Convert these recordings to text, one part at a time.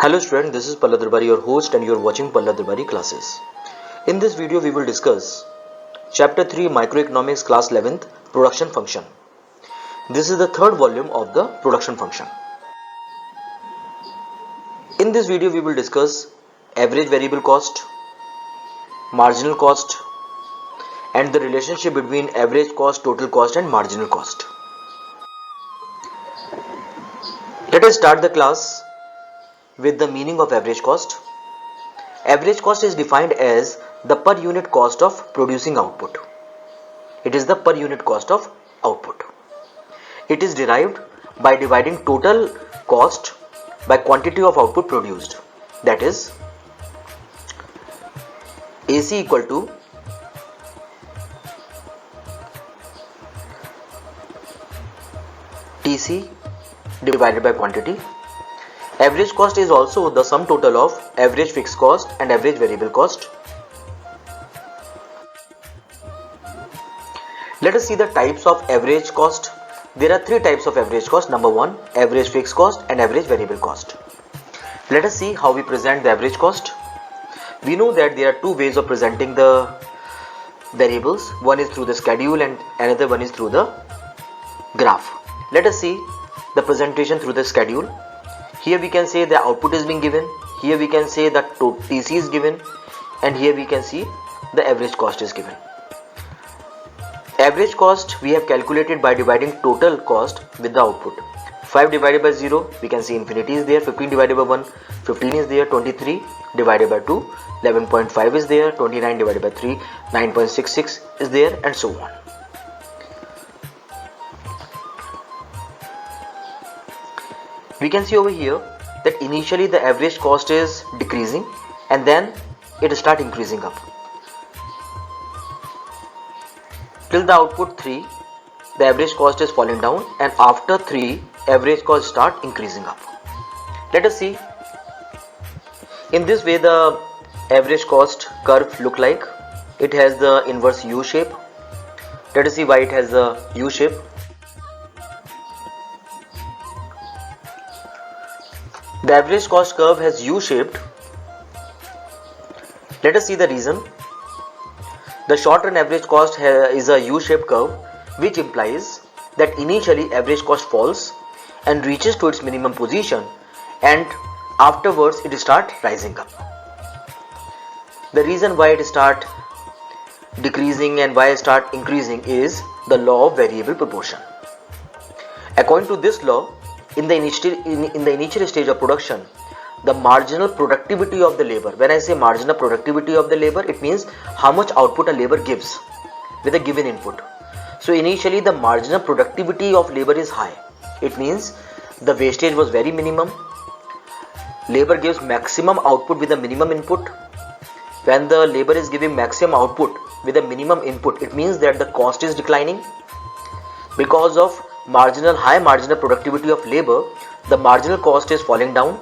Hello student, this is Pallad Darbari, your host, and you are watching Pallad Darbari classes. In this video, we will discuss Chapter 3 Microeconomics Class 11th Production Function. This is the third volume of the production function. In this video, we will discuss average variable cost, marginal cost, and the relationship between average cost, total cost, and marginal cost. Let us start the class with the meaning of average cost. Average cost is defined as the per unit cost of producing output. It is the per unit cost of output. It is derived by dividing total cost by quantity of output produced. That is, AC equal to TC divided by quantity. Average cost is also the sum total of average fixed cost and average variable cost. Let us see the types of average cost. There are three types of average cost. Number one, average fixed cost and average variable cost. Let us see how we present the average cost. We know that there are two ways of presenting the variables. One is through the schedule and another one is through the graph. Let us see the presentation through the schedule. Here we can say the output is being given, here we can say that TC is given, and here we can see the average cost is given. Average cost we have calculated by dividing total cost with the output. 5 divided by 0, we can see infinity is there. 15 divided by 1, 15 is there. 23 divided by 2, 11.5 is there. 29 divided by 3, 9.66 is there, and so on. We can see over here that initially the average cost is decreasing and then it start increasing up. Till the output 3, the average cost is falling down, and after 3, average cost start increasing up. Let us see. In this way the average cost curve look like. It has the inverse U shape. Let us see why it has the U shape. The average cost curve has U-shaped. Let us see the reason. The short run average cost is a U-shaped curve, which implies that initially average cost falls and reaches to its minimum position, and afterwards it start rising up. The reason why it start decreasing and why it start increasing is the law of variable proportion. According to this law, in the initial stage of production, the marginal productivity of the labor, when I say marginal productivity of the labor, it means how much output a labor gives with a given input. So initially the marginal productivity of labor is high. It means the wastage was very minimum. Labor gives maximum output with a minimum input. When the labor is giving maximum output with a minimum input, it means that the cost is declining. Because of high marginal productivity of labor, the marginal cost is falling down,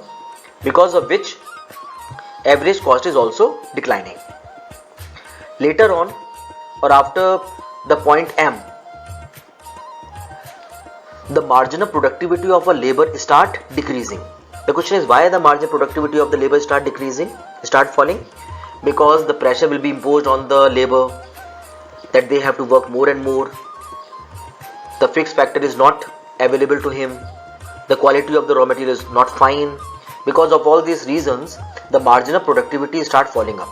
because of which average cost is also declining. Later on, or after the point M, the marginal productivity of a labor start decreasing. The question is, why the marginal productivity of the labor start decreasing, start falling? Because the pressure will be imposed on the labor that they have to work more and more. The fixed factor is not available to him. The quality of the raw material is not fine. Because of all these reasons, the marginal productivity start falling up.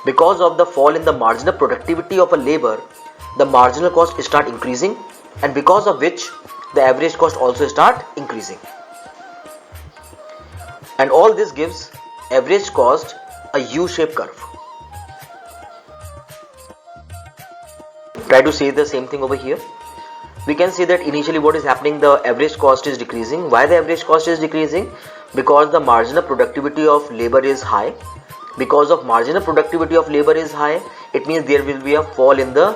Because of the fall in the marginal productivity of a labor, the marginal cost start increasing, and because of which the average cost also start increasing. And all this gives average cost a U-shaped curve. Try to say the same thing over here. We can see that initially what is happening, the average cost is decreasing. Why the average cost is decreasing? Because the marginal productivity of labor is high. Because of marginal productivity of labor is high, it means there will be a fall in the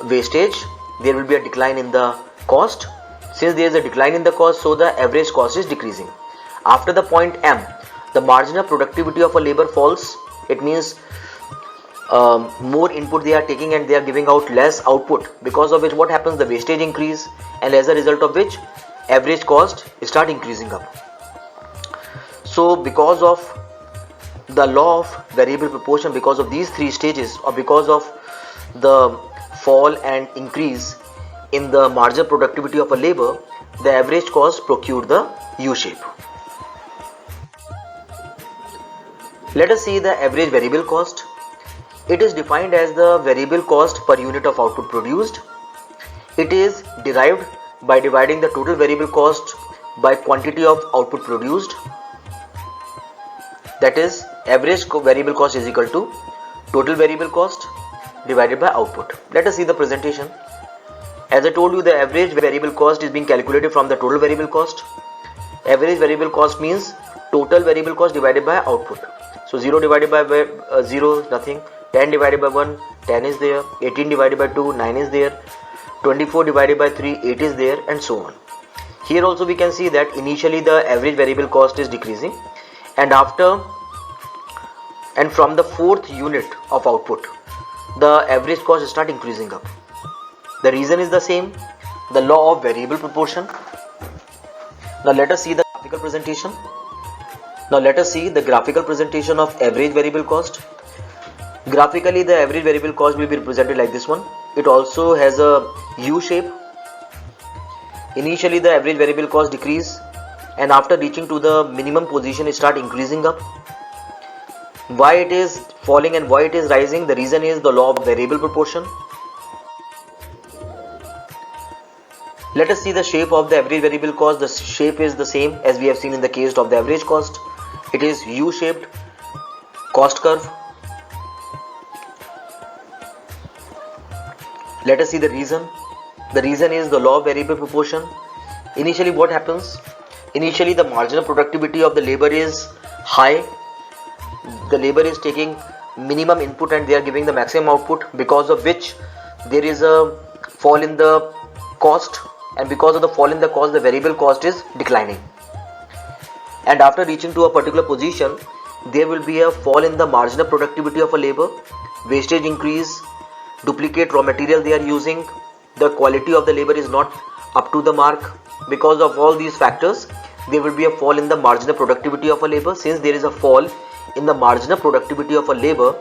wastage, there will be a decline in the cost. Since there is a decline in the cost, so the average cost is decreasing. After the point M, the marginal productivity of a labor falls. It means more input they are taking and they are giving out less output, because of which what happens, the wastage increase, and as a result of which average cost start increasing up. So because of the law of variable proportion, because of these three stages, or because of the fall and increase in the marginal productivity of a labor, the average cost procured the U shape. Let us see the average variable cost. It is defined as the variable cost per unit of output produced. It is derived by dividing the total variable cost by quantity of output produced. That is, average variable cost is equal to total variable cost divided by output. Let us see the presentation. As I told you, the average variable cost is being calculated from the total variable cost. Average variable cost means total variable cost divided by output. So 0 divided by 0, nothing. 10 divided by 1, 10 is there. 18 divided by 2, 9 is there. 24 divided by 3, 8 is there, and so on. Here also we can see that initially the average variable cost is decreasing, and from the fourth unit of output, the average cost start increasing up. The reason is the same, the law of variable proportion. Now let us see the graphical presentation. Of average variable cost. Graphically, the average variable cost will be represented like this one. It also has a U shape. Initially the average variable cost decrease, and after reaching to the minimum position it start increasing up. Why it is falling and why it is rising? The reason is the law of variable proportion. Let us see the shape of the average variable cost. The shape is the same as we have seen in the case of the average cost. It is U-shaped cost curve. Let us see the reason. The reason is the law of variable proportion. Initially what happens? Initially the marginal productivity of the labor is high. The labor is taking minimum input and they are giving the maximum output, because of which there is a fall in the cost, and because of the fall in the cost the variable cost is declining. And after reaching to a particular position there will be a fall in the marginal productivity of a labor, wastage increase, duplicate raw material they are using, the quality of the labor is not up to the mark. Because of all these factors there will be a fall in the marginal productivity of a labor. Since there is a fall in the marginal productivity of a labor,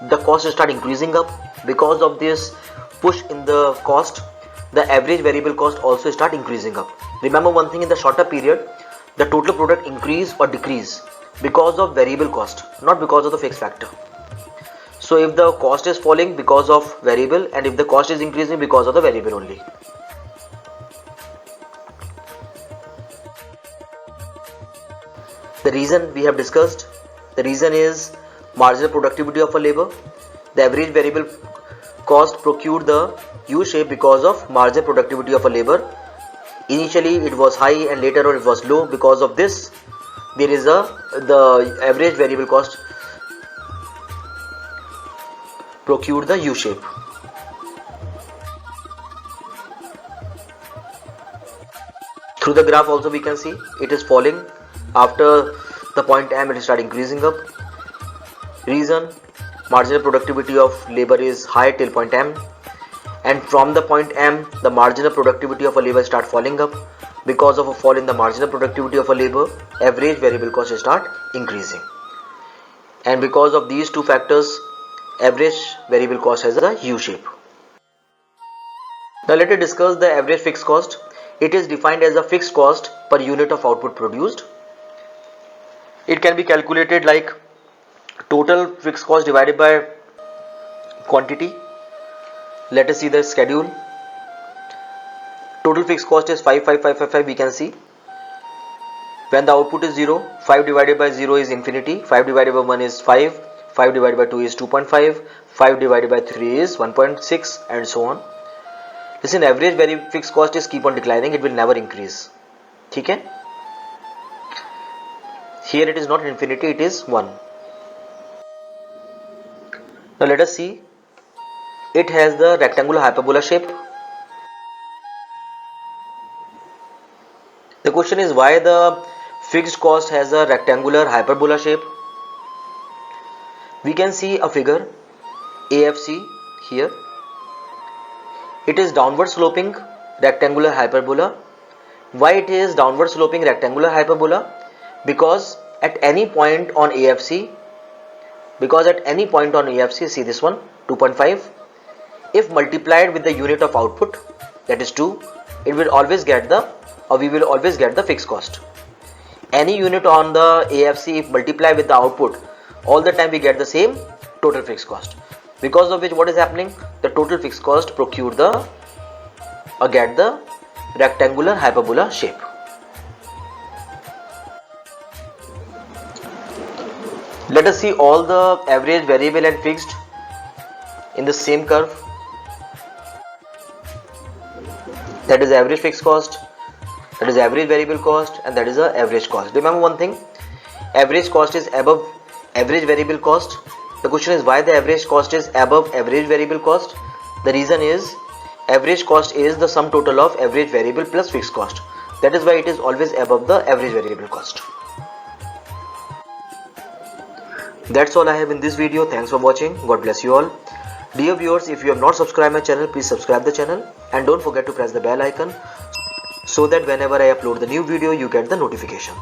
the cost will start increasing up. Because of this push in the cost, the average variable cost also start increasing up. Remember one thing, in the shorter period the total product increase or decrease because of variable cost, not because of the fixed factor. So if the cost is falling because of variable, and if the cost is increasing because of the variable only. The reason we have discussed, the reason is marginal productivity of a labor. The average variable cost procured the U shape because of marginal productivity of a labor. Initially it was high and later on it was low. Because of this there is the average variable cost procured the U shape. Through the graph also we can see it is falling. After the point M it start increasing up. Reason, marginal productivity of labor is high till point M, and from the point M the marginal productivity of a labor start falling up. Because of a fall in the marginal productivity of a labor, average variable cost start increasing, and because of these two factors average variable cost has a U shape. Now let us discuss the average fixed cost. It is defined as a fixed cost per unit of output produced. It can be calculated like total fixed cost divided by quantity. Let us see the schedule. Total fixed cost is 55555. We can see when the output is 0, 5 divided by 0 is infinity, 5 divided by 1 is 5, 5 divided by 2 is 2.5, 5 divided by 3 is 1.6, and so on. Listen, average very fixed cost is keep on declining, it will never increase. Okay? Here it is not infinity, it is 1. Now let us see. It has the rectangular hyperbola shape. The question is why the fixed cost has a rectangular hyperbola shape. We can see a figure AFC here. It is downward sloping rectangular hyperbola. Why it is downward sloping rectangular hyperbola? Because at any point on AFC, because at any point on AFC, see this one 2.5, if multiplied with the unit of output, that is 2, it will always get the, or we will always get the fixed cost. Any unit on the AFC, if multiplied with the output, all the time we get the same total fixed cost, because of which what is happening, the total fixed cost procure the, or get the rectangular hyperbola shape. Let us see all the average, variable and fixed in the same curve. That is average fixed cost, that is average variable cost, and that is the average cost. Remember one thing, average cost is above average variable cost. The question is why the average cost is above average variable cost. The reason is average cost is the sum total of average variable plus fixed cost. That is why it is always above the average variable cost. That's all I have in this video. Thanks for watching. God bless you all. Dear viewers, if you have not subscribed my channel, please subscribe the channel and don't forget to press the bell icon so that whenever I upload the new video, you get the notification.